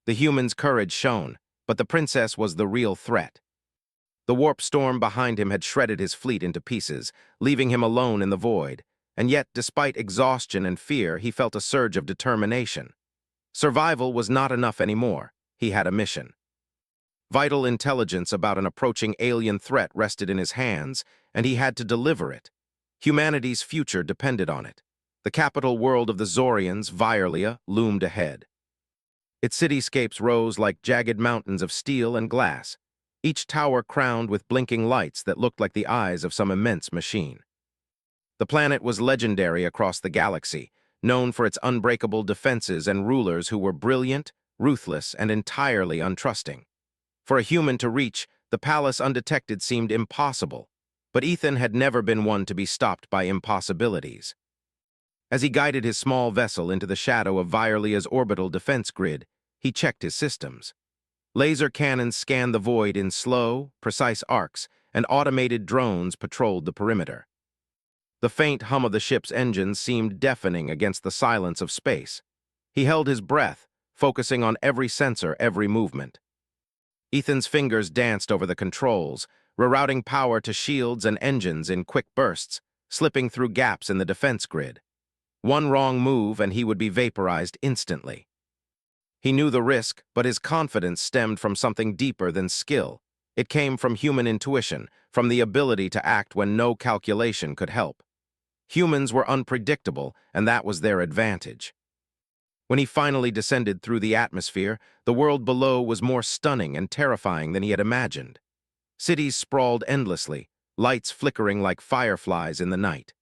The human's courage shone, but the princess was the real threat. The warp storm behind him had shredded his fleet into pieces, leaving him alone in the void, and yet, despite exhaustion and fear, he felt a surge of determination. Survival was not enough anymore. He had a mission. Vital intelligence about an approaching alien threat rested in his hands, and he had to deliver it. Humanity's future depended on it. The capital world of the Zorians, Violia, loomed ahead. Its cityscapes rose like jagged mountains of steel and glass, each tower crowned with blinking lights that looked like the eyes of some immense machine. The planet was legendary across the galaxy, known for its unbreakable defenses and rulers who were brilliant, ruthless, and entirely untrusting. For a human to reach, the palace undetected seemed impossible, but Ethan had never been one to be stopped by impossibilities. As he guided his small vessel into the shadow of Violia's orbital defense grid, he checked his systems. Laser cannons scanned the void in slow, precise arcs, and automated drones patrolled the perimeter. The faint hum of the ship's engines seemed deafening against the silence of space. He held his breath, focusing on every sensor, every movement. Ethan's fingers danced over the controls, rerouting power to shields and engines in quick bursts, slipping through gaps in the defense grid. One wrong move and he would be vaporized instantly. He knew the risk, but his confidence stemmed from something deeper than skill. It came from human intuition, from the ability to act when no calculation could help. Humans were unpredictable, and that was their advantage. When he finally descended through the atmosphere, the world below was more stunning and terrifying than he had imagined. Cities sprawled endlessly, lights flickering like fireflies in the night.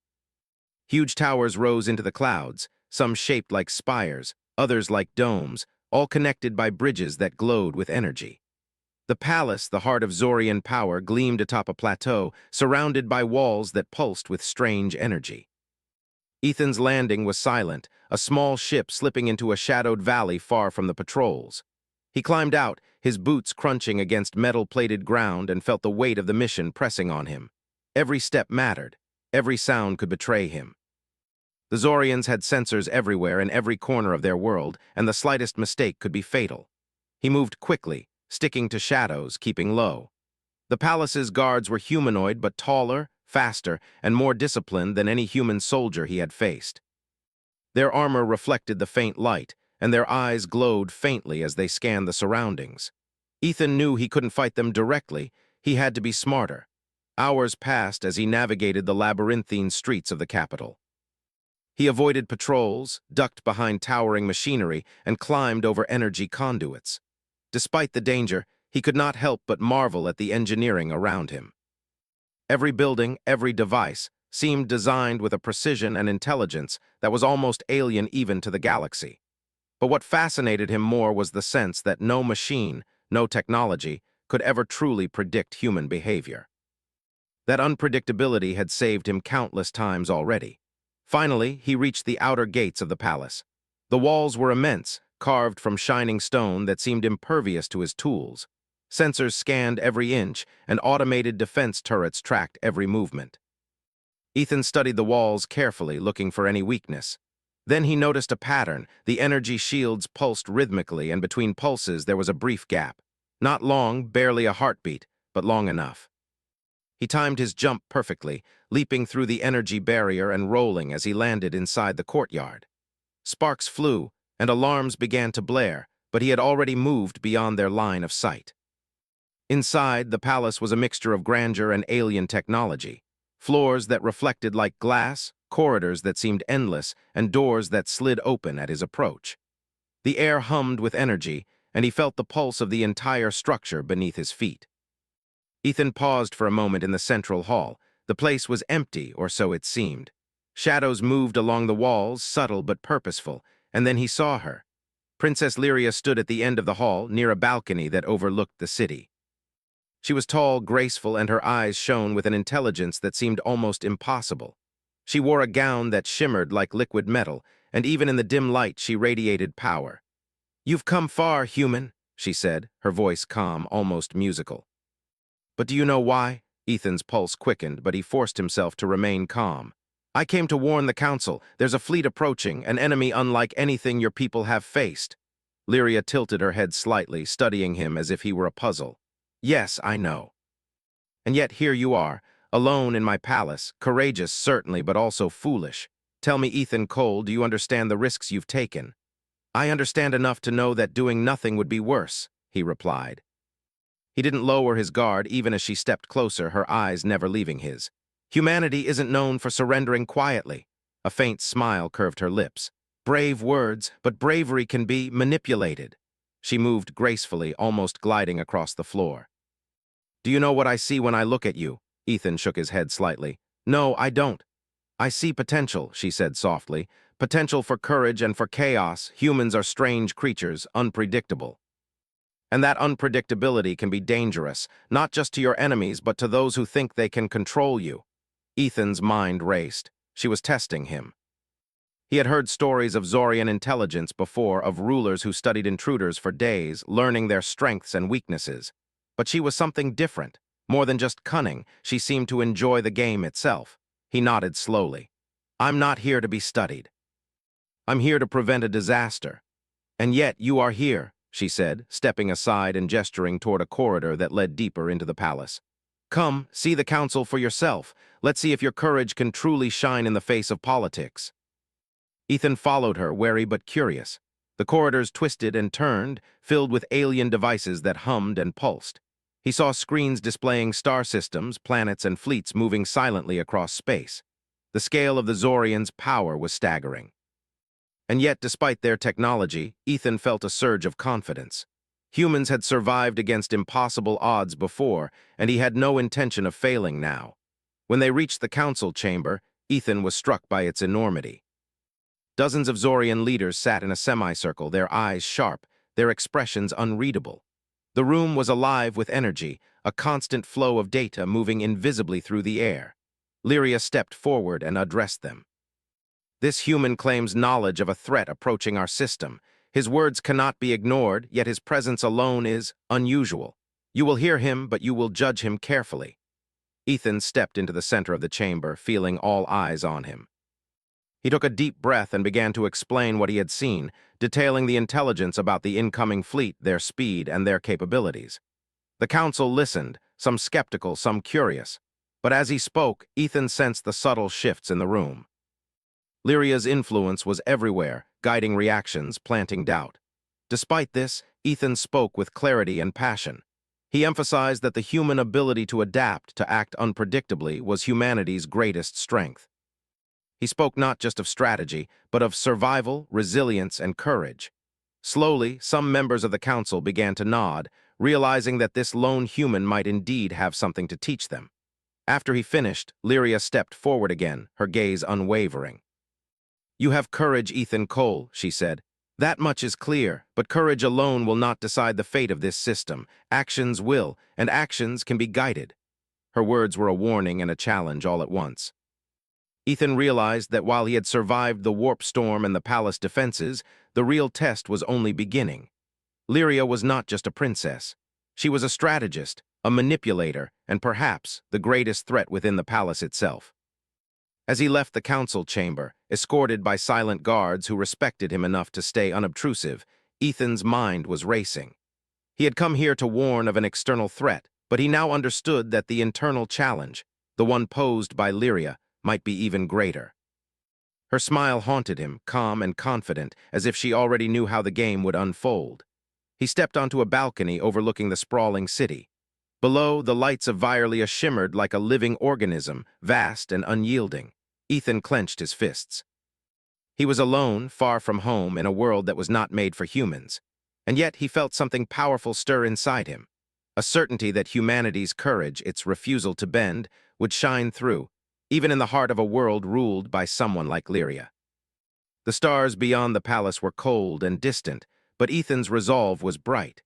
Huge towers rose into the clouds, some shaped like spires, others like domes, all connected by bridges that glowed with energy. The palace, the heart of Zorian power, gleamed atop a plateau, surrounded by walls that pulsed with strange energy. Ethan's landing was silent, a small ship slipping into a shadowed valley far from the patrols. He climbed out, his boots crunching against metal-plated ground, and felt the weight of the mission pressing on him. Every step mattered. Every sound could betray him. The Zorians had sensors everywhere in every corner of their world, and the slightest mistake could be fatal. He moved quickly, sticking to shadows, keeping low. The palace's guards were humanoid but taller, faster, and more disciplined than any human soldier he had faced. Their armor reflected the faint light, and their eyes glowed faintly as they scanned the surroundings. Ethan knew he couldn't fight them directly. He had to be smarter. Hours passed as he navigated the labyrinthine streets of the capital. He avoided patrols, ducked behind towering machinery, and climbed over energy conduits. Despite the danger, he could not help but marvel at the engineering around him. Every building, every device, seemed designed with a precision and intelligence that was almost alien even to the galaxy. But what fascinated him more was the sense that no machine, no technology, could ever truly predict human behavior. That unpredictability had saved him countless times already. Finally, he reached the outer gates of the palace. The walls were immense, carved from shining stone that seemed impervious to his tools. Sensors scanned every inch, and automated defense turrets tracked every movement. Ethan studied the walls carefully, looking for any weakness. Then he noticed a pattern. The energy shields pulsed rhythmically, and between pulses there was a brief gap. Not long, barely a heartbeat, but long enough. He timed his jump perfectly, leaping through the energy barrier and rolling as he landed inside the courtyard. Sparks flew, and alarms began to blare, but he had already moved beyond their line of sight. Inside, the palace was a mixture of grandeur and alien technology. Floors that reflected like glass, corridors that seemed endless, and doors that slid open at his approach. The air hummed with energy, and he felt the pulse of the entire structure beneath his feet. Ethan paused for a moment in the central hall. The place was empty, or so it seemed. Shadows moved along the walls, subtle but purposeful, and then he saw her. Princess Lyria stood at the end of the hall, near a balcony that overlooked the city. She was tall, graceful, and her eyes shone with an intelligence that seemed almost impossible. She wore a gown that shimmered like liquid metal, and even in the dim light she radiated power. "You've come far, human," she said, her voice calm, almost musical. "But do you know why?" Ethan's pulse quickened, but he forced himself to remain calm. "I came to warn the council. There's a fleet approaching, an enemy unlike anything your people have faced." Lyria tilted her head slightly, studying him as if he were a puzzle. Yes, I know. And yet here you are, alone in my palace, courageous certainly, but also foolish. Tell me, Ethan Cole, do you understand the risks you've taken? I understand enough to know that doing nothing would be worse, he replied. He didn't lower his guard even as she stepped closer, her eyes never leaving his. Humanity isn't known for surrendering quietly. A faint smile curved her lips. Brave words, but bravery can be manipulated. She moved gracefully, almost gliding across the floor. Do you know what I see when I look at you? Ethan shook his head slightly. No, I don't. I see potential, she said softly. Potential for courage and for chaos. Humans are strange creatures, unpredictable. And that unpredictability can be dangerous, not just to your enemies, but to those who think they can control you. Ethan's mind raced. She was testing him. He had heard stories of Zorian intelligence before, of rulers who studied intruders for days, learning their strengths and weaknesses. But she was something different. More than just cunning, she seemed to enjoy the game itself. He nodded slowly. I'm not here to be studied. I'm here to prevent a disaster. And yet you are here, she said, stepping aside and gesturing toward a corridor that led deeper into the palace. Come, see the council for yourself. Let's see if your courage can truly shine in the face of politics. Ethan followed her, wary but curious. The corridors twisted and turned, filled with alien devices that hummed and pulsed. He saw screens displaying star systems, planets, and fleets moving silently across space. The scale of the Zorians' power was staggering. And yet, despite their technology, Ethan felt a surge of confidence. Humans had survived against impossible odds before, and he had no intention of failing now. When they reached the council chamber, Ethan was struck by its enormity. Dozens of Zorian leaders sat in a semicircle, their eyes sharp, their expressions unreadable. The room was alive with energy, a constant flow of data moving invisibly through the air. Lyria stepped forward and addressed them. This human claims knowledge of a threat approaching our system. His words cannot be ignored, yet his presence alone is unusual. You will hear him, but you will judge him carefully. Ethan stepped into the center of the chamber, feeling all eyes on him. He took a deep breath and began to explain what he had seen, detailing the intelligence about the incoming fleet, their speed, and their capabilities. The council listened, some skeptical, some curious. But as he spoke, Ethan sensed the subtle shifts in the room. Lyria's influence was everywhere, guiding reactions, planting doubt. Despite this, Ethan spoke with clarity and passion. He emphasized that the human ability to adapt, to act unpredictably, was humanity's greatest strength. He spoke not just of strategy, but of survival, resilience, and courage. Slowly, some members of the council began to nod, realizing that this lone human might indeed have something to teach them. After he finished, Lyria stepped forward again, her gaze unwavering. You have courage, Ethan Cole, she said. That much is clear, but courage alone will not decide the fate of this system. Actions will, and actions can be guided. Her words were a warning and a challenge all at once. Ethan realized that while he had survived the warp storm and the palace defenses, the real test was only beginning. Lyria was not just a princess. She was a strategist, a manipulator, and perhaps the greatest threat within the palace itself. As he left the council chamber, escorted by silent guards who respected him enough to stay unobtrusive, Ethan's mind was racing. He had come here to warn of an external threat, but he now understood that the internal challenge, the one posed by Lyria, might be even greater. Her smile haunted him, calm and confident, as if she already knew how the game would unfold. He stepped onto a balcony overlooking the sprawling city. Below, the lights of Violia shimmered like a living organism, vast and unyielding. Ethan clenched his fists. He was alone, far from home, in a world that was not made for humans. And yet he felt something powerful stir inside him. A certainty that humanity's courage, its refusal to bend, would shine through, even in the heart of a world ruled by someone like Lyria. The stars beyond the palace were cold and distant, but Ethan's resolve was bright.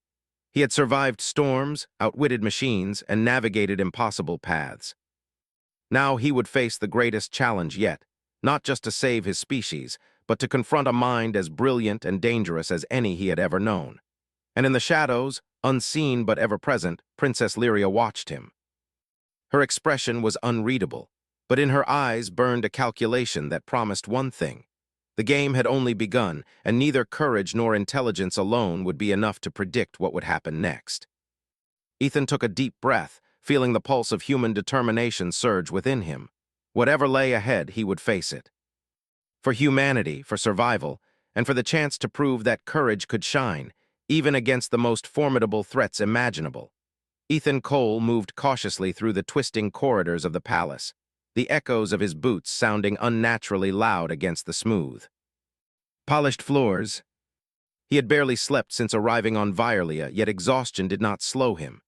He had survived storms, outwitted machines, and navigated impossible paths. Now he would face the greatest challenge yet, not just to save his species, but to confront a mind as brilliant and dangerous as any he had ever known. And in the shadows, unseen but ever present, Princess Lyria watched him. Her expression was unreadable, but in her eyes burned a calculation that promised one thing. The game had only begun, and neither courage nor intelligence alone would be enough to predict what would happen next. Ethan took a deep breath, feeling the pulse of human determination surge within him. Whatever lay ahead, he would face it. For humanity, for survival, and for the chance to prove that courage could shine, even against the most formidable threats imaginable. Ethan Cole moved cautiously through the twisting corridors of the palace, the echoes of his boots sounding unnaturally loud against the smooth, polished floors. He had barely slept since arriving on Violia, yet exhaustion did not slow him.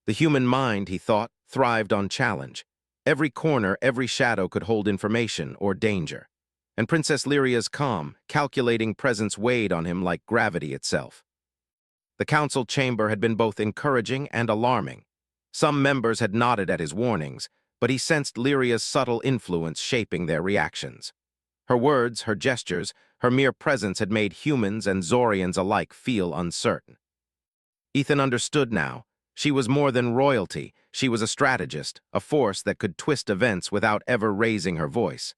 The human mind, he thought, thrived on challenge. Every corner, every shadow could hold information or danger. And Princess Lyria's calm, calculating presence weighed on him like gravity itself. The council chamber had been both encouraging and alarming. Some members had nodded at his warnings, but he sensed Lyria's subtle influence shaping their reactions. Her words, her gestures, her mere presence had made humans and Zorians alike feel uncertain. Ethan understood now. She was more than royalty. She was a strategist, a force that could twist events without ever raising her voice.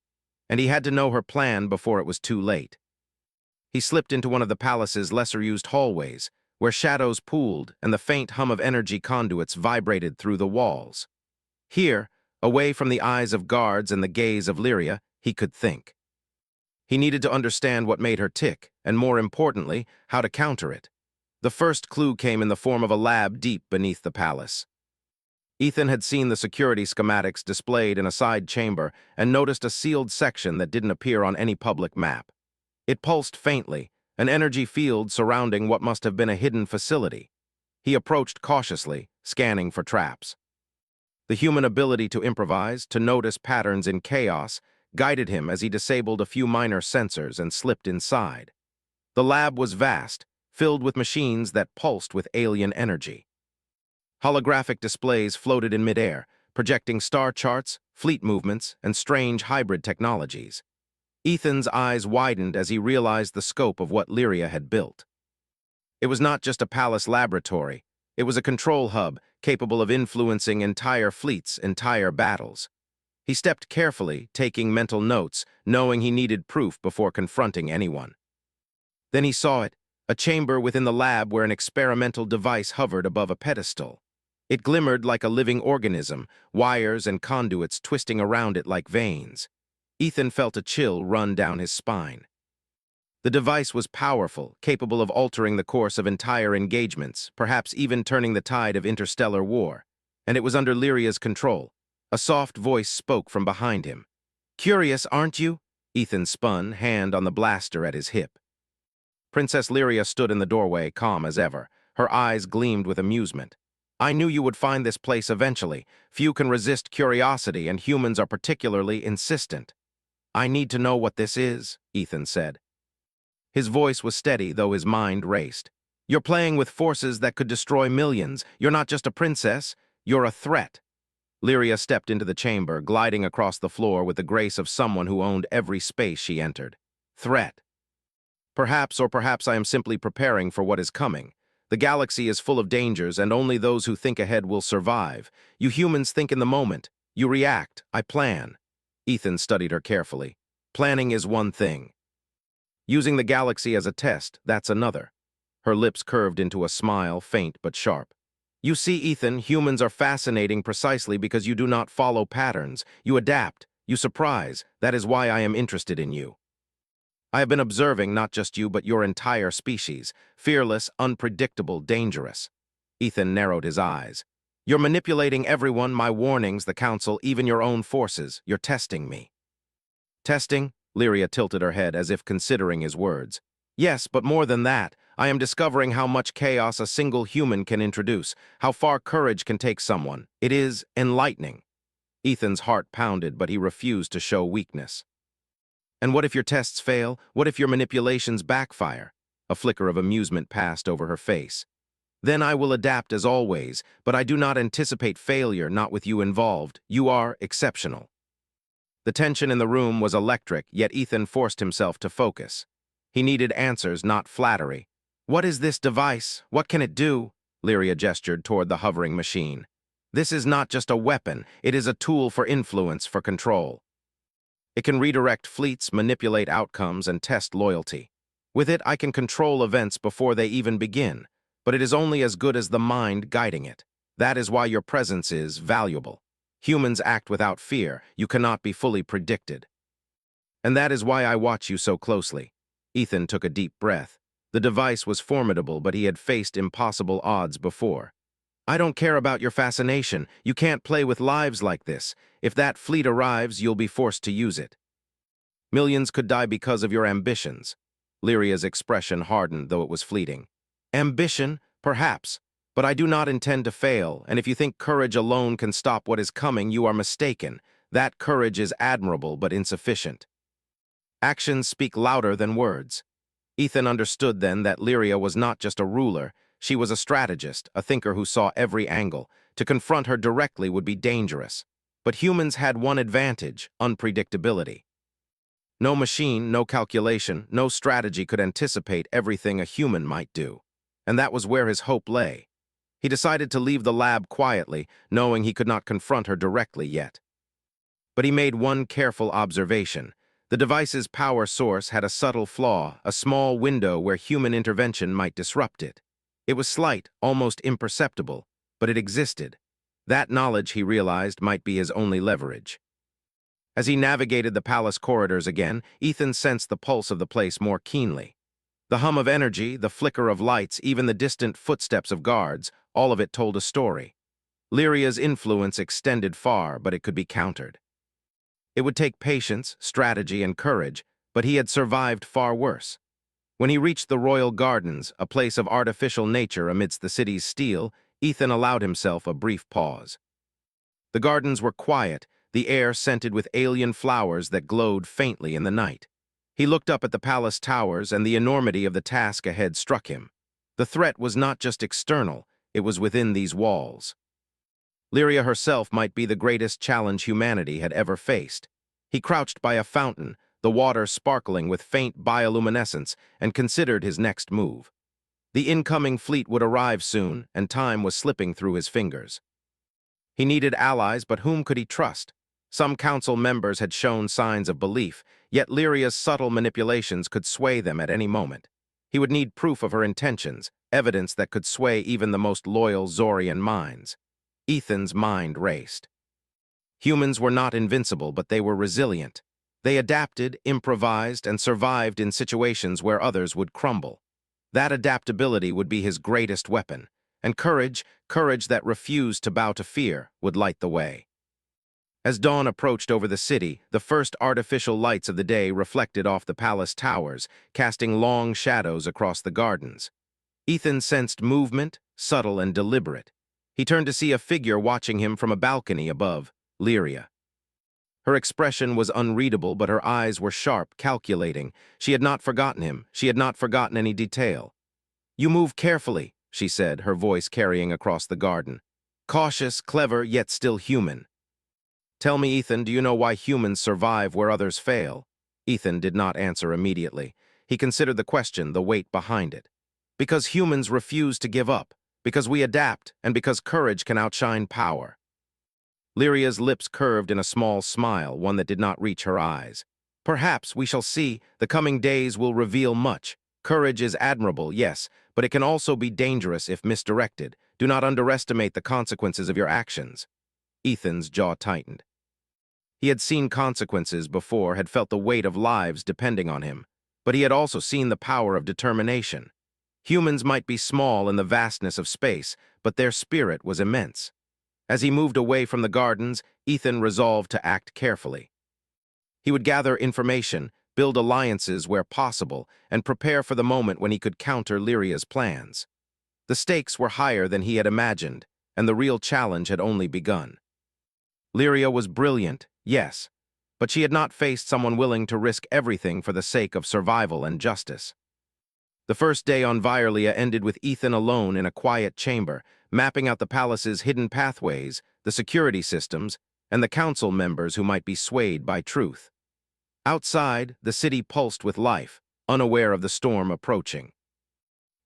And he had to know her plan before it was too late. He slipped into one of the palace's lesser-used hallways, where shadows pooled and the faint hum of energy conduits vibrated through the walls. Here, away from the eyes of guards and the gaze of Lyria, he could think. He needed to understand what made her tick, and more importantly, how to counter it. The first clue came in the form of a lab deep beneath the palace. Ethan had seen the security schematics displayed in a side chamber and noticed a sealed section that didn't appear on any public map. It pulsed faintly, an energy field surrounding what must have been a hidden facility. He approached cautiously, scanning for traps. The human ability to improvise, to notice patterns in chaos, guided him as he disabled a few minor sensors and slipped inside. The lab was vast, filled with machines that pulsed with alien energy. Holographic displays floated in midair, projecting star charts, fleet movements, and strange hybrid technologies. Ethan's eyes widened as he realized the scope of what Lyria had built. It was not just a palace laboratory. It was a control hub capable of influencing entire fleets, entire battles. He stepped carefully, taking mental notes, knowing he needed proof before confronting anyone. Then he saw it, a chamber within the lab where an experimental device hovered above a pedestal. It glimmered like a living organism, wires and conduits twisting around it like veins. Ethan felt a chill run down his spine. The device was powerful, capable of altering the course of entire engagements, perhaps even turning the tide of interstellar war. And it was under Lyria's control. A soft voice spoke from behind him. "Curious, aren't you?" Ethan spun, hand on the blaster at his hip. Princess Lyria stood in the doorway, calm as ever. Her eyes gleamed with amusement. "I knew you would find this place eventually. Few can resist curiosity, and humans are particularly insistent." "I need to know what this is," Ethan said. His voice was steady, though his mind raced. "You're playing with forces that could destroy millions. You're not just a princess, you're a threat." Lyria stepped into the chamber, gliding across the floor with the grace of someone who owned every space she entered. Threat. Perhaps, or perhaps I am simply preparing for what is coming. The galaxy is full of dangers, and only those who think ahead will survive. You humans think in the moment. You react. I plan. Ethan studied her carefully. Planning is one thing. Using the galaxy as a test, that's another. Her lips curved into a smile, faint but sharp. You see, Ethan, humans are fascinating precisely because you do not follow patterns. You adapt. You surprise. That is why I am interested in you. I have been observing not just you, but your entire species. Fearless, unpredictable, dangerous. Ethan narrowed his eyes. You're manipulating everyone, my warnings, the council, even your own forces. You're testing me. Testing? Lyria tilted her head as if considering his words. Yes, but more than that. I am discovering how much chaos a single human can introduce, how far courage can take someone. It is enlightening. Ethan's heart pounded, but he refused to show weakness. And what if your tests fail? What if your manipulations backfire? A flicker of amusement passed over her face. Then I will adapt as always, but I do not anticipate failure, not with you involved. You are exceptional. The tension in the room was electric, yet Ethan forced himself to focus. He needed answers, not flattery. What is this device? What can it do? Lyria gestured toward the hovering machine. This is not just a weapon. It is a tool for influence, for control. It can redirect fleets, manipulate outcomes, and test loyalty. With it, I can control events before they even begin, but it is only as good as the mind guiding it. That is why your presence is valuable. Humans act without fear. You cannot be fully predicted. And that is why I watch you so closely. Ethan took a deep breath. The device was formidable, but he had faced impossible odds before. I don't care about your fascination. You can't play with lives like this. If that fleet arrives, you'll be forced to use it. Millions could die because of your ambitions. Lyria's expression hardened, though it was fleeting. Ambition? Perhaps. But I do not intend to fail, and if you think courage alone can stop what is coming, you are mistaken. That courage is admirable, but insufficient. Actions speak louder than words. Ethan understood then that Lyria was not just a ruler, she was a strategist, a thinker who saw every angle. To confront her directly would be dangerous. But humans had one advantage: unpredictability. No machine, no calculation, no strategy could anticipate everything a human might do. And that was where his hope lay. He decided to leave the lab quietly, knowing he could not confront her directly yet. But he made one careful observation. The device's power source had a subtle flaw, a small window where human intervention might disrupt it. It was slight, almost imperceptible, but it existed. That knowledge, he realized, might be his only leverage. As he navigated the palace corridors again, Ethan sensed the pulse of the place more keenly. The hum of energy, the flicker of lights, even the distant footsteps of guards, all of it told a story. Lyria's influence extended far, but it could be countered. It would take patience, strategy, and courage, but he had survived far worse. When he reached the royal gardens, a place of artificial nature amidst the city's steel, Ethan allowed himself a brief pause. The gardens were quiet, the air scented with alien flowers that glowed faintly in the night. He looked up at the palace towers, and the enormity of the task ahead struck him. The threat was not just external, it was within these walls. Lyria herself might be the greatest challenge humanity had ever faced. He crouched by a fountain, the water sparkling with faint bioluminescence, and considered his next move. The incoming fleet would arrive soon, and time was slipping through his fingers. He needed allies, but whom could he trust? Some council members had shown signs of belief, yet Lyria's subtle manipulations could sway them at any moment. He would need proof of her intentions, evidence that could sway even the most loyal Zorian minds. Ethan's mind raced. Humans were not invincible, but they were resilient. They adapted, improvised, and survived in situations where others would crumble. That adaptability would be his greatest weapon, and courage that refused to bow to fear, would light the way. As dawn approached over the city, the first artificial lights of the day reflected off the palace towers, casting long shadows across the gardens. Ethan sensed movement, subtle and deliberate. He turned to see a figure watching him from a balcony above, Lyria. Her expression was unreadable, but her eyes were sharp, calculating. She had not forgotten him. She had not forgotten any detail. "You move carefully," she said, her voice carrying across the garden. "Cautious, clever, yet still human." "Tell me, Ethan, do you know why humans survive where others fail?" Ethan did not answer immediately. He considered the question, the weight behind it. "Because humans refuse to give up, because we adapt, and because courage can outshine power." Lyria's lips curved in a small smile, one that did not reach her eyes. "Perhaps we shall see. The coming days will reveal much. Courage is admirable, yes, but it can also be dangerous if misdirected. Do not underestimate the consequences of your actions." Ethan's jaw tightened. He had seen consequences before, had felt the weight of lives depending on him, but he had also seen the power of determination. Humans might be small in the vastness of space, but their spirit was immense. As he moved away from the gardens, Ethan resolved to act carefully. He would gather information, build alliances where possible, and prepare for the moment when he could counter Lyria's plans. The stakes were higher than he had imagined, and the real challenge had only begun. Lyria was brilliant, yes, but she had not faced someone willing to risk everything for the sake of survival and justice. The first day on Violia ended with Ethan alone in a quiet chamber, mapping out the palace's hidden pathways, the security systems, and the council members who might be swayed by truth. Outside, the city pulsed with life, unaware of the storm approaching.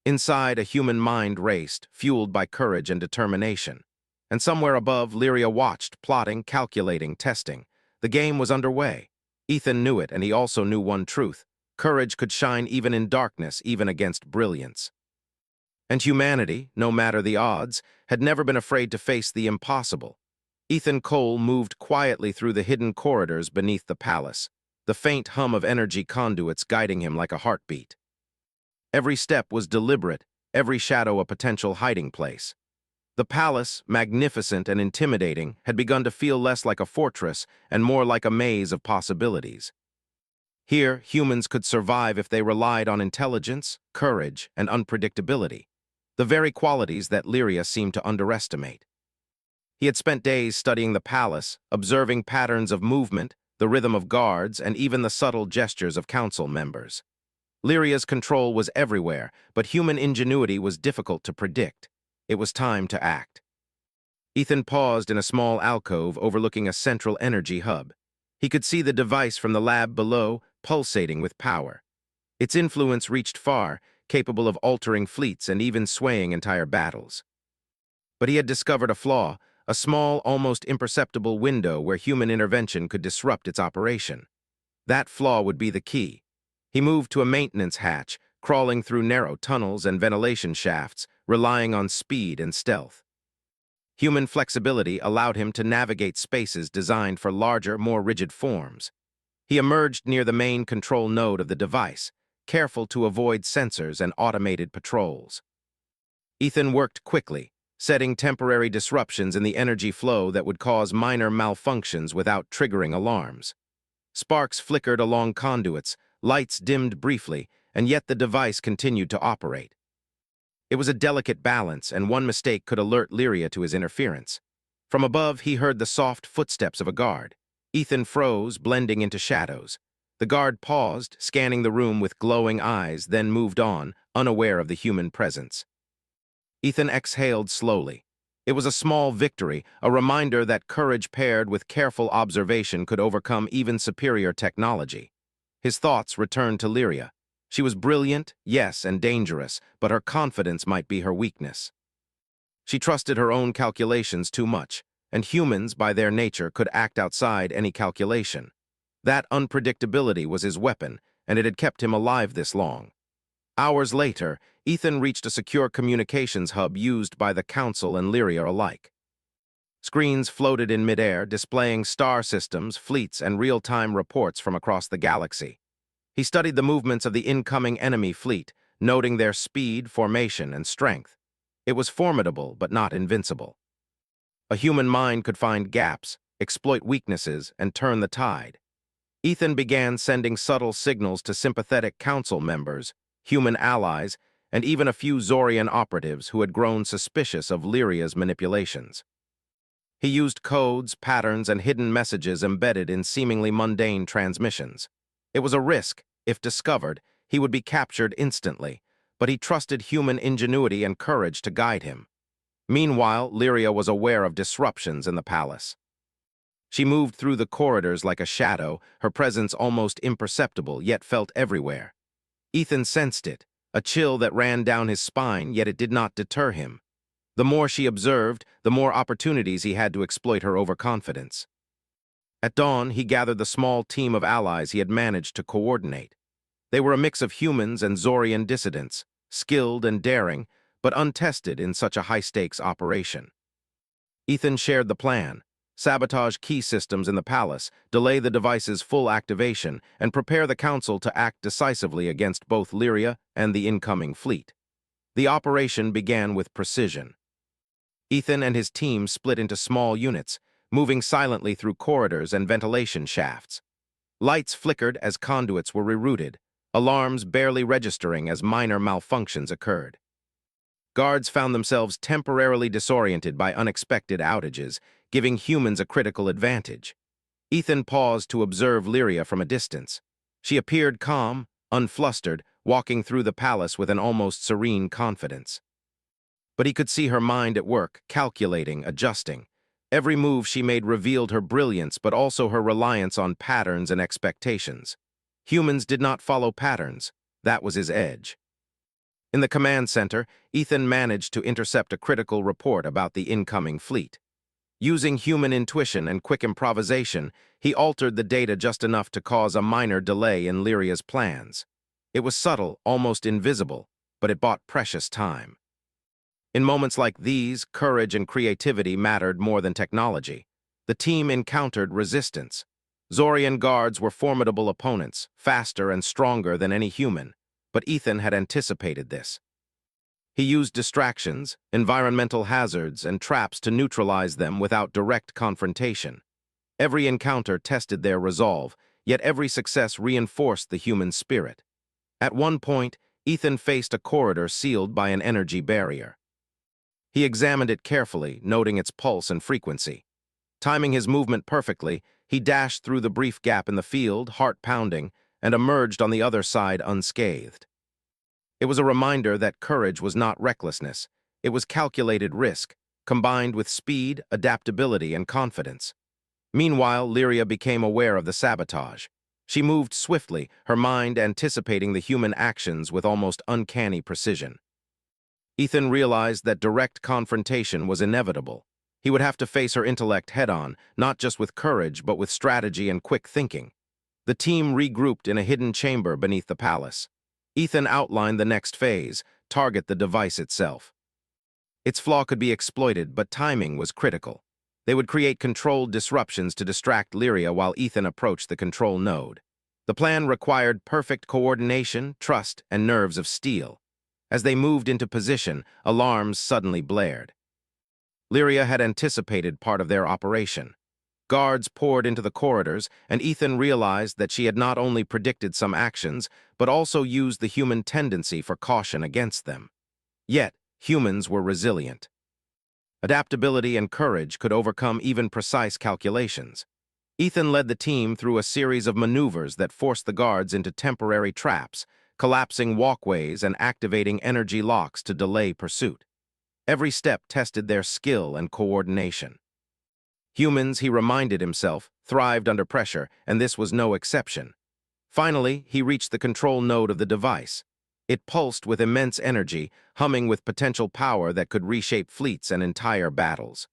Inside, a human mind raced, fueled by courage and determination. And somewhere above, Lyria watched, plotting, calculating, testing. The game was underway. Ethan knew it, and he also knew one truth. Courage could shine even in darkness, even against brilliance. And humanity, no matter the odds, had never been afraid to face the impossible. Ethan Cole moved quietly through the hidden corridors beneath the palace, the faint hum of energy conduits guiding him like a heartbeat. Every step was deliberate, every shadow a potential hiding place. The palace, magnificent and intimidating, had begun to feel less like a fortress and more like a maze of possibilities. Here, humans could survive if they relied on intelligence, courage, and unpredictability, the very qualities that Lyria seemed to underestimate. He had spent days studying the palace, observing patterns of movement, the rhythm of guards, and even the subtle gestures of council members. Lyria's control was everywhere, but human ingenuity was difficult to predict. It was time to act. Ethan paused in a small alcove overlooking a central energy hub. He could see the device from the lab below, pulsating with power. Its influence reached far, capable of altering fleets and even swaying entire battles. But he had discovered a flaw, a small, almost imperceptible window where human intervention could disrupt its operation. That flaw would be the key. He moved to a maintenance hatch, crawling through narrow tunnels and ventilation shafts, relying on speed and stealth. Human flexibility allowed him to navigate spaces designed for larger, more rigid forms. He emerged near the main control node of the device, careful to avoid sensors and automated patrols. Ethan worked quickly, setting temporary disruptions in the energy flow that would cause minor malfunctions without triggering alarms. Sparks flickered along conduits, lights dimmed briefly, and yet the device continued to operate. It was a delicate balance, and one mistake could alert Lyria to his interference. From above, he heard the soft footsteps of a guard. Ethan froze, blending into shadows. The guard paused, scanning the room with glowing eyes, then moved on, unaware of the human presence. Ethan exhaled slowly. It was a small victory, a reminder that courage paired with careful observation could overcome even superior technology. His thoughts returned to Lyria. She was brilliant, yes, and dangerous, but her confidence might be her weakness. She trusted her own calculations too much, and humans, by their nature, could act outside any calculation. That unpredictability was his weapon, and it had kept him alive this long. Hours later, Ethan reached a secure communications hub used by the Council and Lyria alike. Screens floated in midair, displaying star systems, fleets, and real-time reports from across the galaxy. He studied the movements of the incoming enemy fleet, noting their speed, formation, and strength. It was formidable, but not invincible. A human mind could find gaps, exploit weaknesses, and turn the tide. Ethan began sending subtle signals to sympathetic council members, human allies, and even a few Zorian operatives who had grown suspicious of Lyria's manipulations. He used codes, patterns, and hidden messages embedded in seemingly mundane transmissions. It was a risk. If discovered, he would be captured instantly, but he trusted human ingenuity and courage to guide him. Meanwhile, Lyria was aware of disruptions in the palace. She moved through the corridors like a shadow, her presence almost imperceptible, yet felt everywhere. Ethan sensed it, a chill that ran down his spine, yet it did not deter him. The more she observed, the more opportunities he had to exploit her overconfidence. At dawn, he gathered the small team of allies he had managed to coordinate. They were a mix of humans and Zorian dissidents, skilled and daring, but untested in such a high-stakes operation. Ethan shared the plan: sabotage key systems in the palace, delay the device's full activation, and prepare the Council to act decisively against both Lyria and the incoming fleet. The operation began with precision. Ethan and his team split into small units, moving silently through corridors and ventilation shafts. Lights flickered as conduits were rerouted, alarms barely registering as minor malfunctions occurred. Guards found themselves temporarily disoriented by unexpected outages, giving humans a critical advantage. Ethan paused to observe Lyria from a distance. She appeared calm, unflustered, walking through the palace with an almost serene confidence. But he could see her mind at work, calculating, adjusting. Every move she made revealed her brilliance, but also her reliance on patterns and expectations. Humans did not follow patterns. That was his edge. In the command center, Ethan managed to intercept a critical report about the incoming fleet. Using human intuition and quick improvisation, he altered the data just enough to cause a minor delay in Lyria's plans. It was subtle, almost invisible, but it bought precious time. In moments like these, courage and creativity mattered more than technology. The team encountered resistance. Zorian guards were formidable opponents, faster and stronger than any human, but Ethan had anticipated this. He used distractions, environmental hazards, and traps to neutralize them without direct confrontation. Every encounter tested their resolve, yet every success reinforced the human spirit. At one point, Ethan faced a corridor sealed by an energy barrier. He examined it carefully, noting its pulse and frequency. Timing his movement perfectly, he dashed through the brief gap in the field, heart pounding, and emerged on the other side unscathed. It was a reminder that courage was not recklessness. It was calculated risk, combined with speed, adaptability, and confidence. Meanwhile, Lyria became aware of the sabotage. She moved swiftly, her mind anticipating the human actions with almost uncanny precision. Ethan realized that direct confrontation was inevitable. He would have to face her intellect head-on, not just with courage, but with strategy and quick thinking. The team regrouped in a hidden chamber beneath the palace. Ethan outlined the next phase, target the device itself. Its flaw could be exploited, but timing was critical. They would create controlled disruptions to distract Lyria while Ethan approached the control node. The plan required perfect coordination, trust, and nerves of steel. As they moved into position, alarms suddenly blared. Lyria had anticipated part of their operation. Guards poured into the corridors, and Ethan realized that she had not only predicted some actions, but also used the human tendency for caution against them. Yet, humans were resilient. Adaptability and courage could overcome even precise calculations. Ethan led the team through a series of maneuvers that forced the guards into temporary traps, collapsing walkways and activating energy locks to delay pursuit. Every step tested their skill and coordination. Humans, he reminded himself, thrived under pressure, and this was no exception. Finally, he reached the control node of the device. It pulsed with immense energy, humming with potential power that could reshape fleets and entire battles.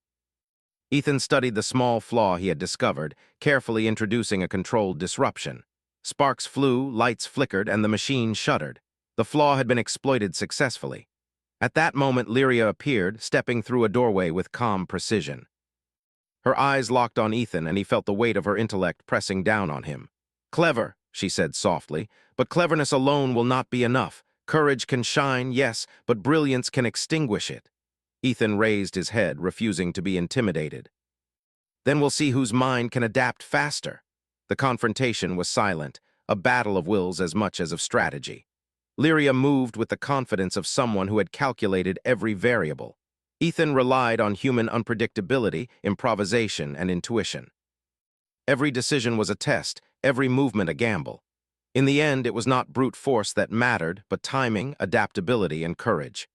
Ethan studied the small flaw he had discovered, carefully introducing a controlled disruption. Sparks flew, lights flickered, and the machine shuddered. The flaw had been exploited successfully. At that moment, Lyria appeared, stepping through a doorway with calm precision. Her eyes locked on Ethan, and he felt the weight of her intellect pressing down on him. "Clever," she said softly, "but cleverness alone will not be enough. Courage can shine, yes, but brilliance can extinguish it." Ethan raised his head, refusing to be intimidated. "Then we'll see whose mind can adapt faster." The confrontation was silent, a battle of wills as much as of strategy. Lyria moved with the confidence of someone who had calculated every variable. Ethan relied on human unpredictability, improvisation, and intuition. Every decision was a test, every movement a gamble. In the end, it was not brute force that mattered, but timing, adaptability, and courage.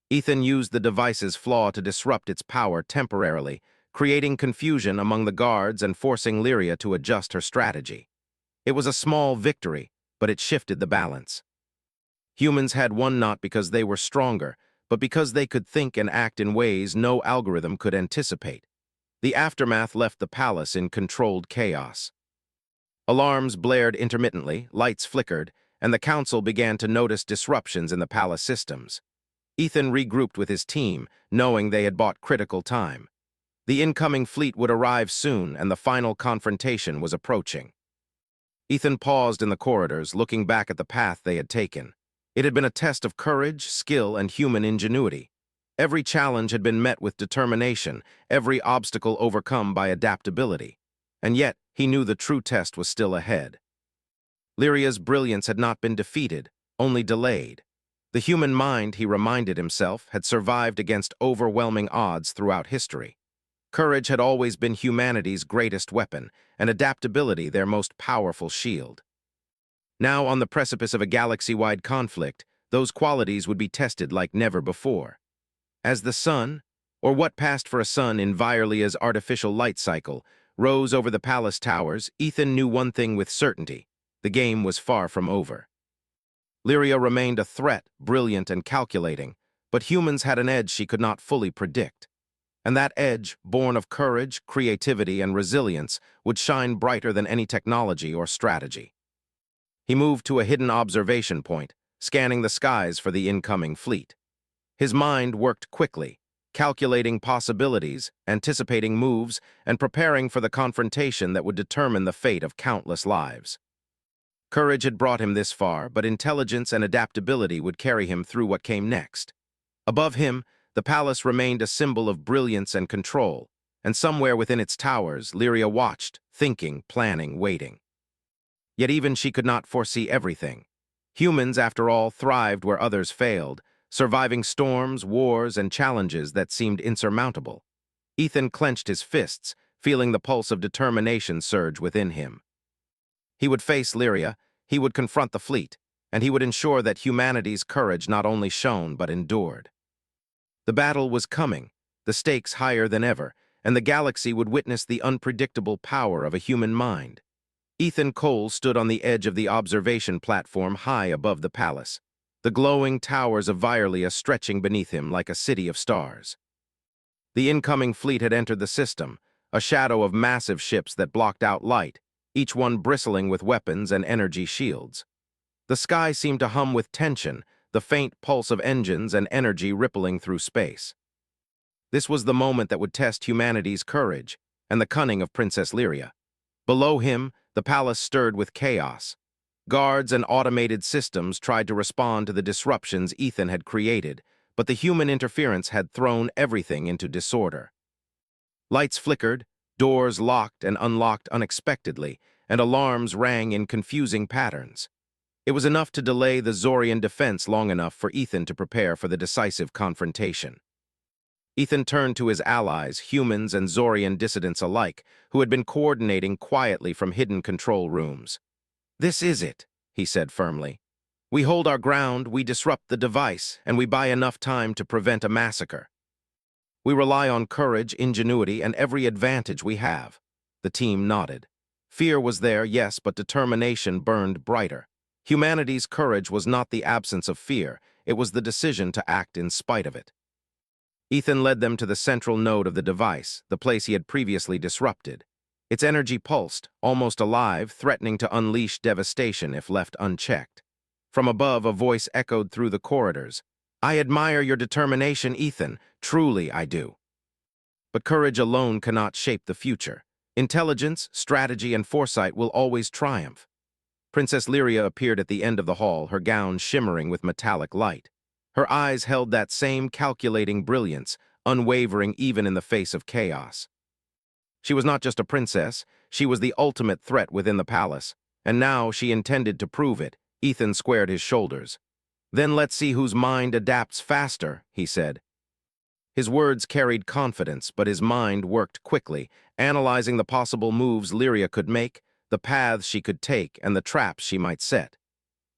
Ethan used the device's flaw to disrupt its power temporarily, creating confusion among the guards and forcing Lyria to adjust her strategy. It was a small victory, but it shifted the balance. Humans had won not because they were stronger, but because they could think and act in ways no algorithm could anticipate. The aftermath left the palace in controlled chaos. Alarms blared intermittently, lights flickered, and the council began to notice disruptions in the palace systems. Ethan regrouped with his team, knowing they had bought critical time. The incoming fleet would arrive soon, and the final confrontation was approaching. Ethan paused in the corridors, looking back at the path they had taken. It had been a test of courage, skill, and human ingenuity. Every challenge had been met with determination, every obstacle overcome by adaptability. And yet, he knew the true test was still ahead. Lyria's brilliance had not been defeated, only delayed. The human mind, he reminded himself, had survived against overwhelming odds throughout history. Courage had always been humanity's greatest weapon, and adaptability their most powerful shield. Now, on the precipice of a galaxy-wide conflict, those qualities would be tested like never before. As the sun, or what passed for a sun in Virelia's artificial light cycle, rose over the palace towers, Ethan knew one thing with certainty: the game was far from over. Lyria remained a threat, brilliant and calculating, but humans had an edge she could not fully predict. And that edge, born of courage, creativity, and resilience, would shine brighter than any technology or strategy. He moved to a hidden observation point, scanning the skies for the incoming fleet. His mind worked quickly, calculating possibilities, anticipating moves, and preparing for the confrontation that would determine the fate of countless lives. Courage had brought him this far, but intelligence and adaptability would carry him through what came next. Above him, the palace remained a symbol of brilliance and control, and somewhere within its towers, Lyria watched, thinking, planning, waiting. Yet even she could not foresee everything. Humans, after all, thrived where others failed, surviving storms, wars, and challenges that seemed insurmountable. Ethan clenched his fists, feeling the pulse of determination surge within him. He would face Lyria, he would confront the fleet, and he would ensure that humanity's courage not only shone but endured. The battle was coming, the stakes higher than ever, and the galaxy would witness the unpredictable power of a human mind. Ethan Cole stood on the edge of the observation platform high above the palace, the glowing towers of Vyrlia stretching beneath him like a city of stars. The incoming fleet had entered the system, a shadow of massive ships that blocked out light, each one bristling with weapons and energy shields. The sky seemed to hum with tension, the faint pulse of engines and energy rippling through space. This was the moment that would test humanity's courage and the cunning of Princess Lyria. Below him, the palace stirred with chaos. Guards and automated systems tried to respond to the disruptions Ethan had created, but the human interference had thrown everything into disorder. Lights flickered, doors locked and unlocked unexpectedly, and alarms rang in confusing patterns. It was enough to delay the Zorian defense long enough for Ethan to prepare for the decisive confrontation. Ethan turned to his allies, humans and Zorian dissidents alike, who had been coordinating quietly from hidden control rooms. "This is it," he said firmly. "We hold our ground, we disrupt the device, and we buy enough time to prevent a massacre. We rely on courage, ingenuity, and every advantage we have." The team nodded. Fear was there, yes, but determination burned brighter. Humanity's courage was not the absence of fear, it was the decision to act in spite of it. Ethan led them to the central node of the device, the place he had previously disrupted. Its energy pulsed, almost alive, threatening to unleash devastation if left unchecked. From above, a voice echoed through the corridors. "I admire your determination, Ethan. Truly, I do. But courage alone cannot shape the future. Intelligence, strategy, and foresight will always triumph." Princess Lyria appeared at the end of the hall, her gown shimmering with metallic light. Her eyes held that same calculating brilliance, unwavering even in the face of chaos. She was not just a princess, she was the ultimate threat within the palace, and now she intended to prove it. Ethan squared his shoulders. "Then let's see whose mind adapts faster," he said. His words carried confidence, but his mind worked quickly, analyzing the possible moves Lyria could make, the paths she could take, and the traps she might set.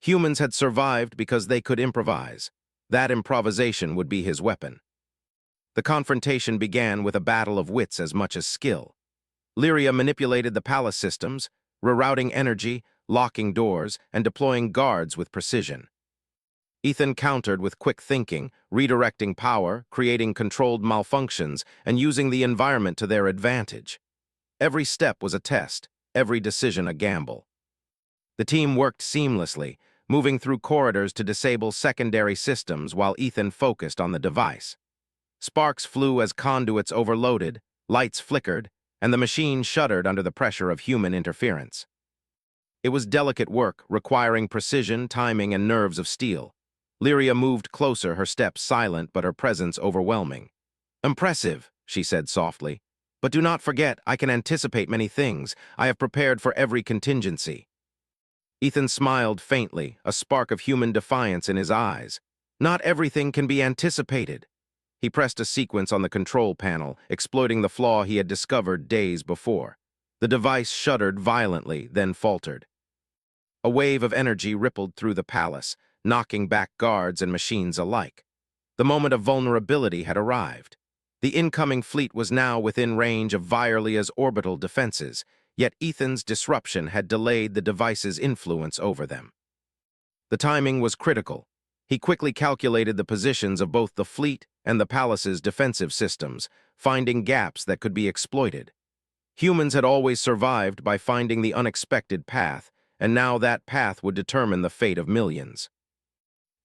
Humans had survived because they could improvise. That improvisation would be his weapon. The confrontation began with a battle of wits as much as skill. Lyria manipulated the palace systems, rerouting energy, locking doors, and deploying guards with precision. Ethan countered with quick thinking, redirecting power, creating controlled malfunctions, and using the environment to their advantage. Every step was a test, every decision a gamble. The team worked seamlessly, moving through corridors to disable secondary systems while Ethan focused on the device. Sparks flew as conduits overloaded, lights flickered, and the machine shuddered under the pressure of human interference. It was delicate work, requiring precision, timing, and nerves of steel. Lyria moved closer, her steps silent but her presence overwhelming. "Impressive," she said softly. "But do not forget, I can anticipate many things. I have prepared for every contingency." Ethan smiled faintly, a spark of human defiance in his eyes. Not everything can be anticipated. He pressed a sequence on the control panel, exploiting the flaw he had discovered days before. The device shuddered violently, then faltered. A wave of energy rippled through the palace, knocking back guards and machines alike. The moment of vulnerability had arrived. The incoming fleet was now within range of Vyrlia's orbital defenses, yet Ethan's disruption had delayed the device's influence over them. The timing was critical. He quickly calculated the positions of both the fleet and the palace's defensive systems, finding gaps that could be exploited. Humans had always survived by finding the unexpected path, and now that path would determine the fate of millions.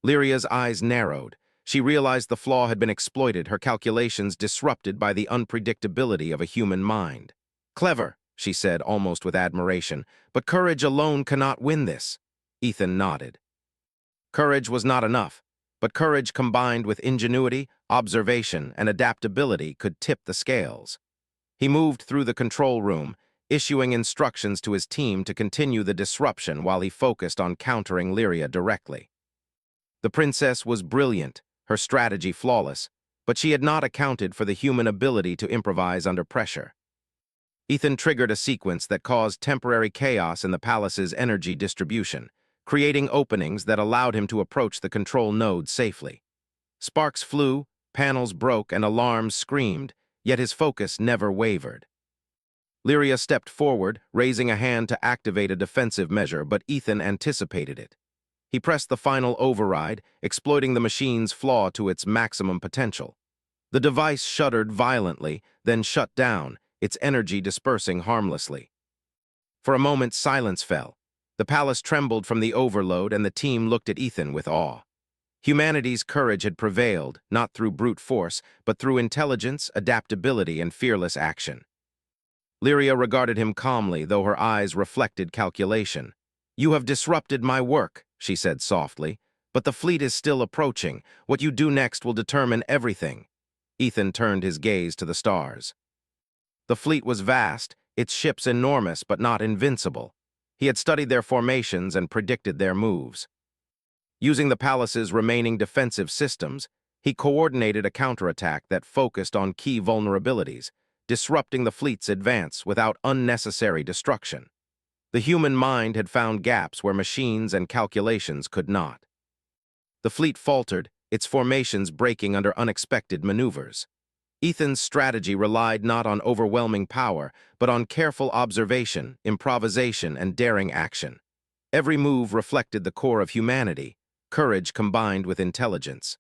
Lyria's eyes narrowed. She realized the flaw had been exploited, her calculations disrupted by the unpredictability of a human mind. "Clever," she said, almost with admiration, "but courage alone cannot win this." Ethan nodded. Courage was not enough, but courage combined with ingenuity, observation, and adaptability could tip the scales. He moved through the control room, issuing instructions to his team to continue the disruption while he focused on countering Lyria directly. The princess was brilliant, her strategy flawless, but she had not accounted for the human ability to improvise under pressure. Ethan triggered a sequence that caused temporary chaos in the palace's energy distribution, creating openings that allowed him to approach the control node safely. Sparks flew, panels broke, and alarms screamed, yet his focus never wavered. Lyria stepped forward, raising a hand to activate a defensive measure, but Ethan anticipated it. He pressed the final override, exploiting the machine's flaw to its maximum potential. The device shuddered violently, then shut down, its energy dispersing harmlessly. For a moment, silence fell. The palace trembled from the overload, and the team looked at Ethan with awe. Humanity's courage had prevailed, not through brute force, but through intelligence, adaptability, and fearless action. Lyria regarded him calmly, though her eyes reflected calculation. "You have disrupted my work," she said softly, "but the fleet is still approaching. What you do next will determine everything." Ethan turned his gaze to the stars. The fleet was vast, its ships enormous but not invincible. He had studied their formations and predicted their moves. Using the palace's remaining defensive systems, he coordinated a counterattack that focused on key vulnerabilities, disrupting the fleet's advance without unnecessary destruction. The human mind had found gaps where machines and calculations could not. The fleet faltered, its formations breaking under unexpected maneuvers. Ethan's strategy relied not on overwhelming power, but on careful observation, improvisation, and daring action. Every move reflected the core of humanity, courage combined with intelligence.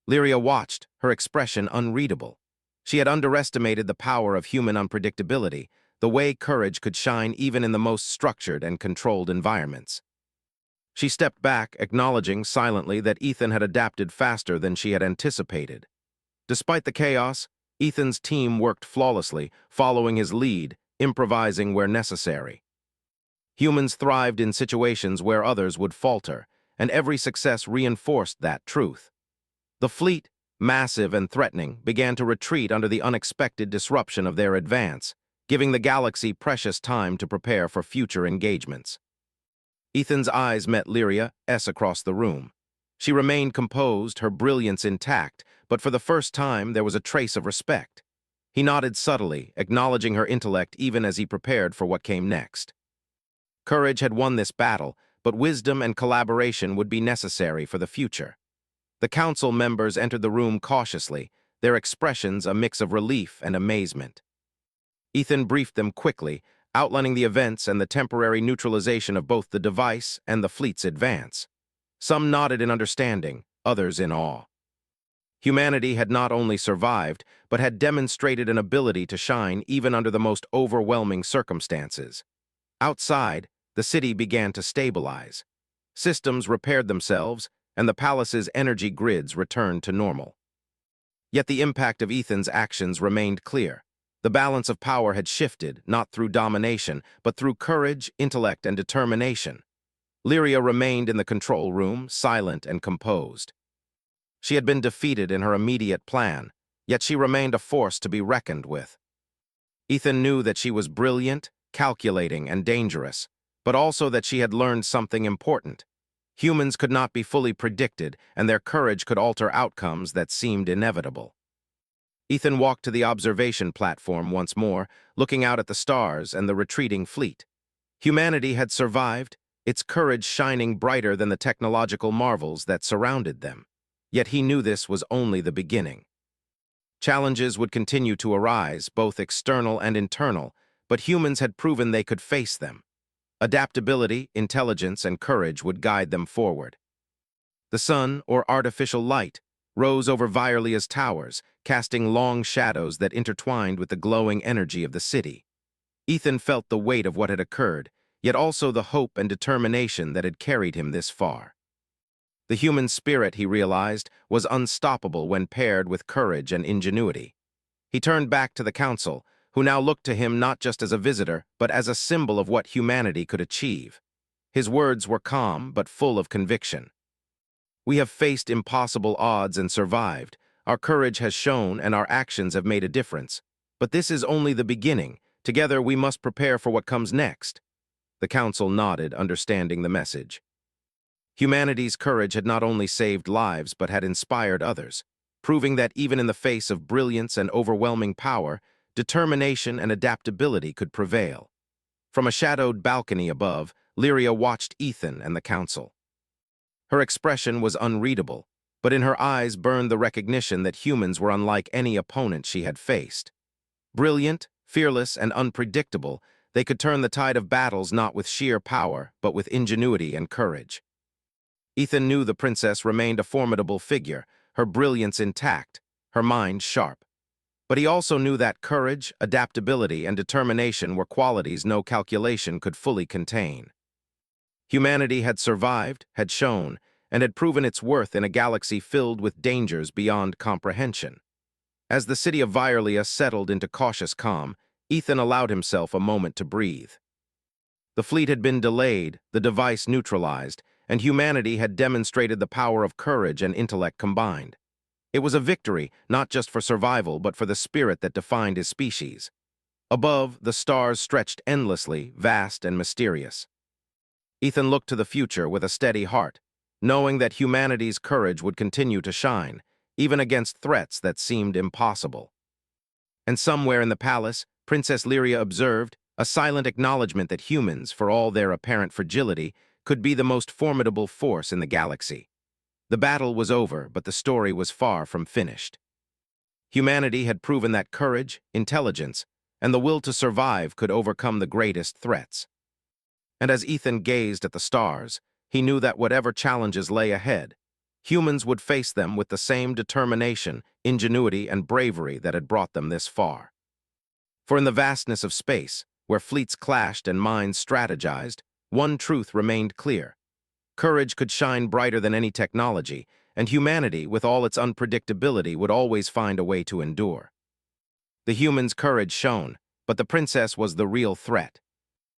Lyria watched, her expression unreadable. She had underestimated the power of human unpredictability, the way courage could shine even in the most structured and controlled environments. She stepped back, acknowledging silently that Ethan had adapted faster than she had anticipated. Despite the chaos, Ethan's team worked flawlessly, following his lead, improvising where necessary. Humans thrived in situations where others would falter, and every success reinforced that truth. The fleet, massive and threatening, began to retreat under the unexpected disruption of their advance, giving the galaxy precious time to prepare for future engagements. Ethan's eyes met Lyria's across the room. She remained composed, her brilliance intact, but for the first time there was a trace of respect. He nodded subtly, acknowledging her intellect even as he prepared for what came next. Courage had won this battle, but wisdom and collaboration would be necessary for the future. The council members entered the room cautiously, their expressions a mix of relief and amazement. Ethan briefed them quickly, outlining the events and the temporary neutralization of both the device and the fleet's advance. Some nodded in understanding, others in awe. Humanity had not only survived, but had demonstrated an ability to shine even under the most overwhelming circumstances. Outside, the city began to stabilize. Systems repaired themselves, and the palace's energy grids returned to normal. Yet the impact of Ethan's actions remained clear. The balance of power had shifted, not through domination, but through courage, intellect, and determination. Lyria remained in the control room, silent and composed. She had been defeated in her immediate plan, yet she remained a force to be reckoned with. Ethan knew that she was brilliant, calculating, and dangerous, but also that she had learned something important. Humans could not be fully predicted, and their courage could alter outcomes that seemed inevitable. Ethan walked to the observation platform once more, looking out at the stars and the retreating fleet. Humanity had survived, its courage shining brighter than the technological marvels that surrounded them. Yet he knew this was only the beginning. Challenges would continue to arise, both external and internal, but humans had proven they could face them. Adaptability, intelligence, and courage would guide them forward. The sun, or artificial light, rose over Virelia's towers, casting long shadows that intertwined with the glowing energy of the city. Ethan felt the weight of what had occurred, yet also the hope and determination that had carried him this far. The human spirit, he realized, was unstoppable when paired with courage and ingenuity. He turned back to the council, who now looked to him not just as a visitor, but as a symbol of what humanity could achieve. His words were calm, but full of conviction. "We have faced impossible odds and survived. Our courage has shown and our actions have made a difference. But this is only the beginning. Together we must prepare for what comes next." The council nodded, understanding the message. Humanity's courage had not only saved lives but had inspired others, proving that even in the face of brilliance and overwhelming power, determination and adaptability could prevail. From a shadowed balcony above, Lyria watched Ethan and the council. Her expression was unreadable, but in her eyes burned the recognition that humans were unlike any opponent she had faced. Brilliant, fearless, and unpredictable, they could turn the tide of battles not with sheer power, but with ingenuity and courage. Ethan knew the princess remained a formidable figure, her brilliance intact, her mind sharp. But he also knew that courage, adaptability, and determination were qualities no calculation could fully contain. Humanity had survived, had shown, and had proven its worth in a galaxy filled with dangers beyond comprehension. As the city of Virelia settled into cautious calm, Ethan allowed himself a moment to breathe. The fleet had been delayed, the device neutralized, and humanity had demonstrated the power of courage and intellect combined. It was a victory, not just for survival, but for the spirit that defined his species. Above, the stars stretched endlessly, vast and mysterious. Ethan looked to the future with a steady heart, knowing that humanity's courage would continue to shine, even against threats that seemed impossible. And somewhere in the palace, Princess Lyria observed, a silent acknowledgement that humans, for all their apparent fragility, could be the most formidable force in the galaxy. The battle was over, but the story was far from finished. Humanity had proven that courage, intelligence, and the will to survive could overcome the greatest threats. And as Ethan gazed at the stars, he knew that whatever challenges lay ahead, humans would face them with the same determination, ingenuity, and bravery that had brought them this far. For in the vastness of space, where fleets clashed and minds strategized, one truth remained clear. Courage could shine brighter than any technology, and humanity, with all its unpredictability, would always find a way to endure. The humans' courage shone, but the princess was the real threat.